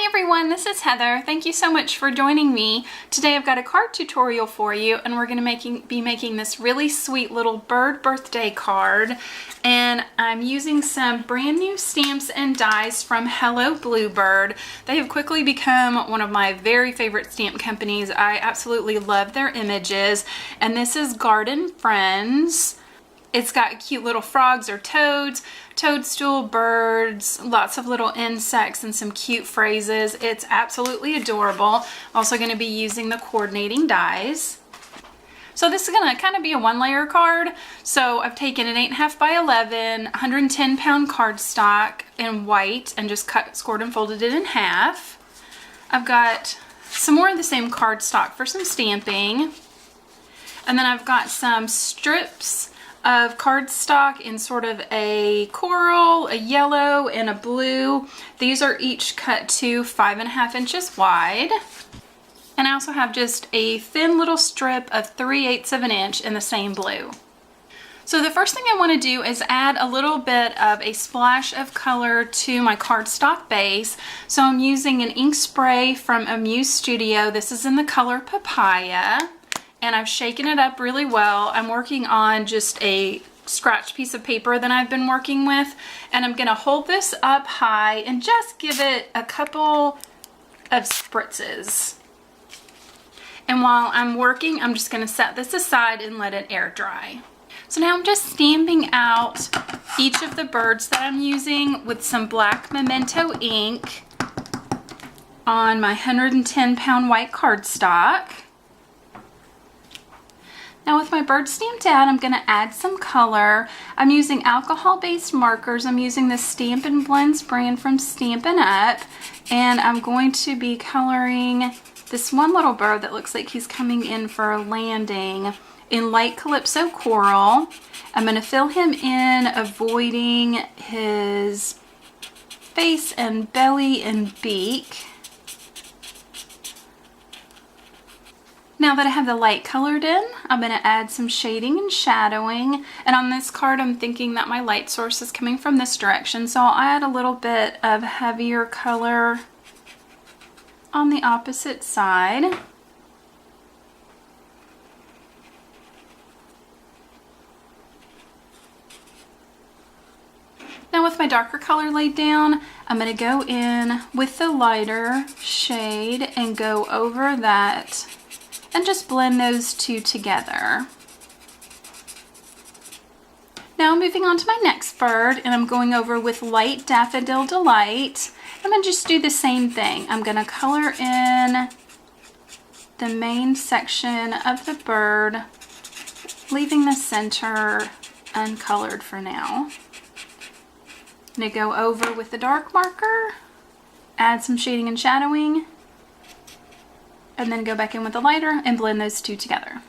everyone, this is Heather. Thank you so much for joining me. Today I've got a card tutorial for you, and we're going to be making this really sweet little bird birthday card. And I'm using some brand new stamps and dies from Hello Bluebird. They have quickly become one of my very favorite stamp companies. I absolutely love their images. And this is Garden Friends. It's got cute little frogs or toads, toadstool, birds, lots of little insects, and some cute phrases. It's absolutely adorable. Also going to be using the coordinating dies. So this is going to kind of be a one-layer card. So I've taken an 8.5 by 11, 110-pound cardstock in white and just cut, scored, and folded it in half. I've got some more of the same cardstock for some stamping. And then I've got some strips of cardstock in sort of a coral, a yellow, and a blue. These are each cut to 5.5 inches wide. And I also have just a thin little strip of 3/8 of an inch in the same blue. So the first thing I want to do is add a little bit of a splash of color to my cardstock base. So I'm using an ink spray from Amuse Studio. This is in the color Papaya. And I've shaken it up really well. I'm working on just a scratch piece of paper that I've been working with, and I'm gonna hold this up high and just give it a couple of spritzes. And while I'm working, I'm just gonna set this aside and let it air dry. So now I'm just stamping out each of the birds that I'm using with some black Memento ink on my 110-pound white cardstock. Now with my bird stamped out, I'm going to add some color. I'm using alcohol-based markers. I'm using the Stampin' Blends brand from Stampin' Up. And I'm going to be coloring this one little bird that looks like he's coming in for a landing in light Calypso Coral. I'm going to fill him in, avoiding his face and belly and beak. Now that I have the light colored in, I'm going to add some shading and shadowing. And on this card, I'm thinking that my light source is coming from this direction, so I'll add a little bit of heavier color on the opposite side. Now with my darker color laid down, I'm going to go in with the lighter shade and go over that and just blend those two together. Now moving on to my next bird, and I'm going over with light Daffodil Delight. I'm going to just do the same thing. I'm going to color in the main section of the bird, leaving the center uncolored for now. I'm going to go over with the dark marker, add some shading and shadowing, and then go back in with the lighter and blend those two together.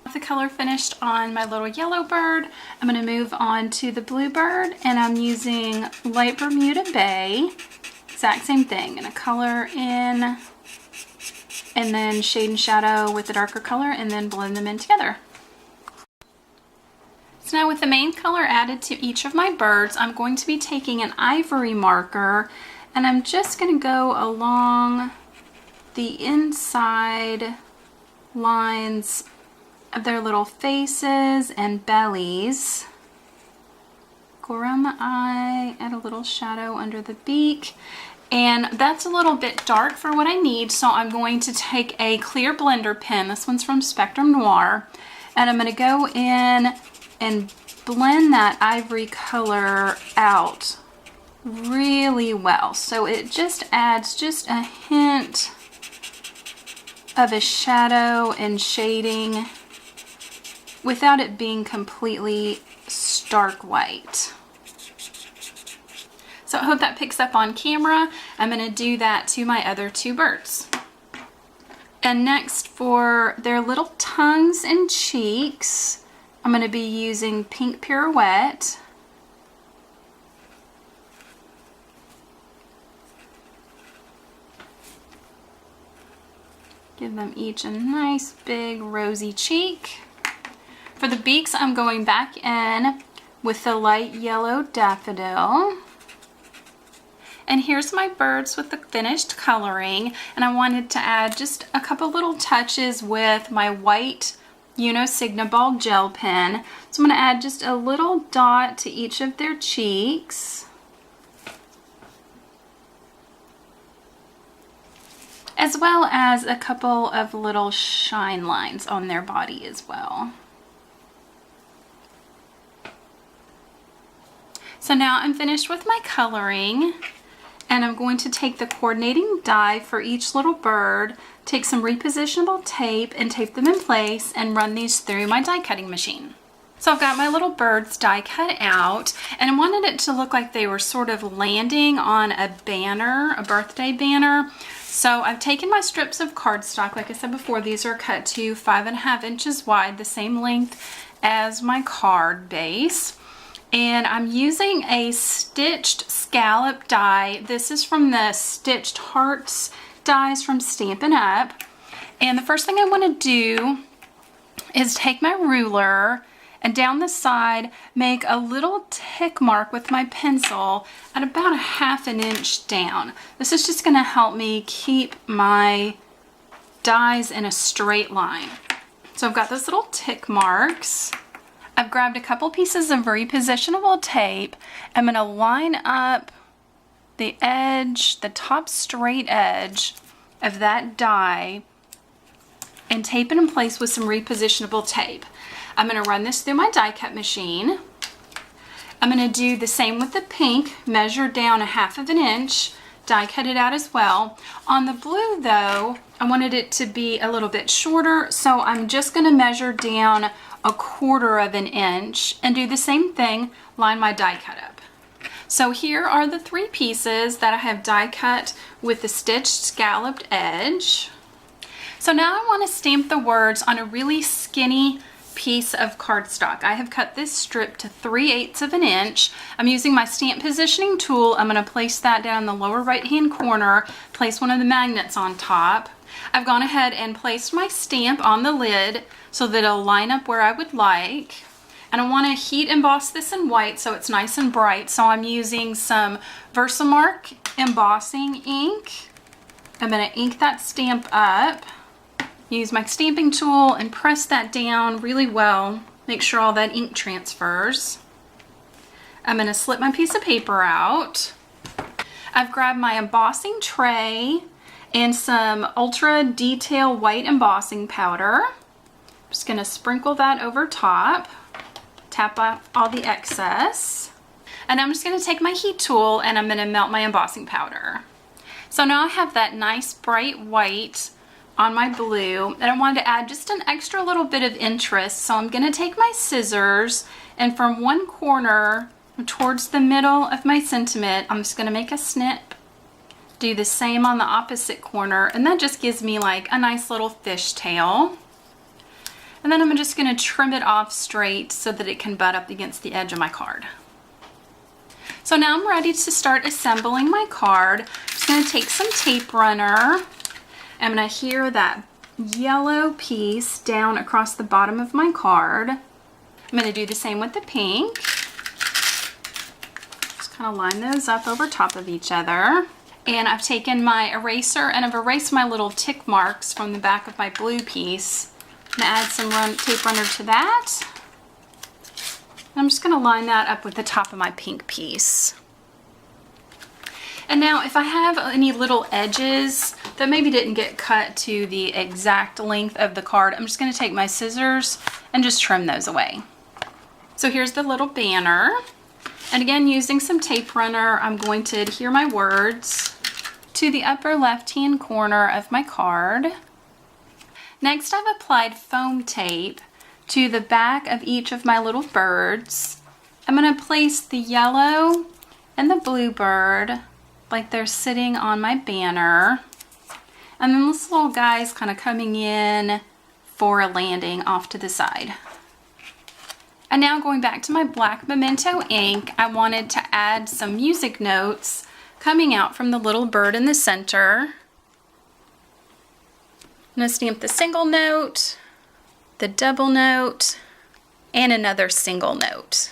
With the color finished on my little yellow bird, I'm going to move on to the blue bird, and I'm using light Bermuda Bay. Exact same thing. Going to color in and then shade and shadow with the darker color and then blend them in together. So now with the main color added to each of my birds, I'm going to be taking an ivory marker, and I'm just going to go along the inside lines of their little faces and bellies. Go around the eye, add a little shadow under the beak. And that's a little bit dark for what I need, so I'm going to take a clear blender pen. This one's from Spectrum Noir. And I'm going to go in and blend that ivory color out really well. So it just adds just a hint of a shadow and shading without it being completely stark white. So I hope that picks up on camera. I'm going to do that to my other two birds. And next, for their little tongues and cheeks, I'm going to be using Pink Pirouette. Give them each a nice big rosy cheek. For the beaks, I'm going back in with the light yellow Daffodil. And here's my birds with the finished coloring, and I wanted to add just a couple little touches with my white Signaball gel pen. So I'm going to add just a little dot to each of their cheeks, as well as a couple of little shine lines on their body as well. So now I'm finished with my coloring, and I'm going to take the coordinating die for each little bird, take some repositionable tape and tape them in place and run these through my die cutting machine. So I've got my little birds die cut out, and I wanted it to look like they were sort of landing on a banner, a birthday banner. So I've taken my strips of cardstock. Like I said before, these are cut to 5.5 inches wide, the same length as my card base. And I'm using a stitched scallop die. This is from the Stitched Hearts dies from Stampin' Up. And the first thing I want to do is take my ruler and down the side make a little tick mark with my pencil at about 1/2 inch down. This is just going to help me keep my dies in a straight line. So I've got those little tick marks. I've grabbed a couple pieces of repositionable tape. I'm going to line up the edge, the top straight edge of that die, and tape it in place with some repositionable tape. I'm going to run this through my die cut machine. I'm going to do the same with the pink, measure down 1/2 inch, die cut it out as well. On the blue though, I wanted it to be a little bit shorter, so I'm just going to measure down 1/4 inch and do the same thing, line my die cut up. So here are the 3 pieces that I have die cut with the stitched scalloped edge. So now I want to stamp the words on a really skinny piece of cardstock. I have cut this strip to 3/8 inch. I'm using my stamp positioning tool. I'm going to place that down in the lower right hand corner, place one of the magnets on top. I've gone ahead and placed my stamp on the lid so that it'll line up where I would like. And I want to heat emboss this in white so it's nice and bright. So I'm using some Versamark embossing ink. I'm going to ink that stamp up. Use my stamping tool and press that down really well. Make sure all that ink transfers. I'm going to slip my piece of paper out. I've grabbed my embossing tray and some ultra detail white embossing powder. I'm just going to sprinkle that over top. Tap off all the excess. And I'm just going to take my heat tool and I'm going to melt my embossing powder. So now I have that nice bright white on my blue, and I wanted to add just an extra little bit of interest. So I'm going to take my scissors, and from one corner towards the middle of my sentiment, I'm just going to make a snip. Do the same on the opposite corner, and that just gives me like a nice little fishtail. And then I'm just going to trim it off straight so that it can butt up against the edge of my card. So now I'm ready to start assembling my card. I'm just going to take some tape runner. I'm going to adhere that yellow piece down across the bottom of my card. I'm going to do the same with the pink. Just kind of line those up over top of each other. And I've taken my eraser and I've erased my little tick marks from the back of my blue piece. I'm going to add some tape runner to that. I'm just going to line that up with the top of my pink piece. And now if I have any little edges that maybe didn't get cut to the exact length of the card, I'm just going to take my scissors and just trim those away. So here's the little banner. And again, using some tape runner, I'm going to adhere my words to the upper left-hand corner of my card. Next, I've applied foam tape to the back of each of my little birds. I'm going to place the yellow and the bluebird like they're sitting on my banner. And then this little guy's kind of coming in for a landing off to the side. And now going back to my black Memento ink, I wanted to add some music notes coming out from the little bird in the center. I'm going to stamp the single note, the double note, and another single note.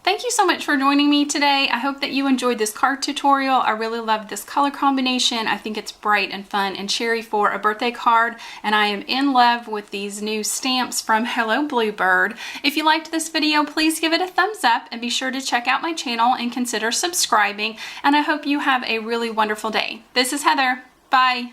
Thank you so much for joining me today. I hope that you enjoyed this card tutorial. I really love this color combination. I think it's bright and fun and cheery for a birthday card, and I am in love with these new stamps from Hello Bluebird. If you liked this video, please give it a thumbs up and be sure to check out my channel and consider subscribing, and I hope you have a really wonderful day. This is Heather. Bye.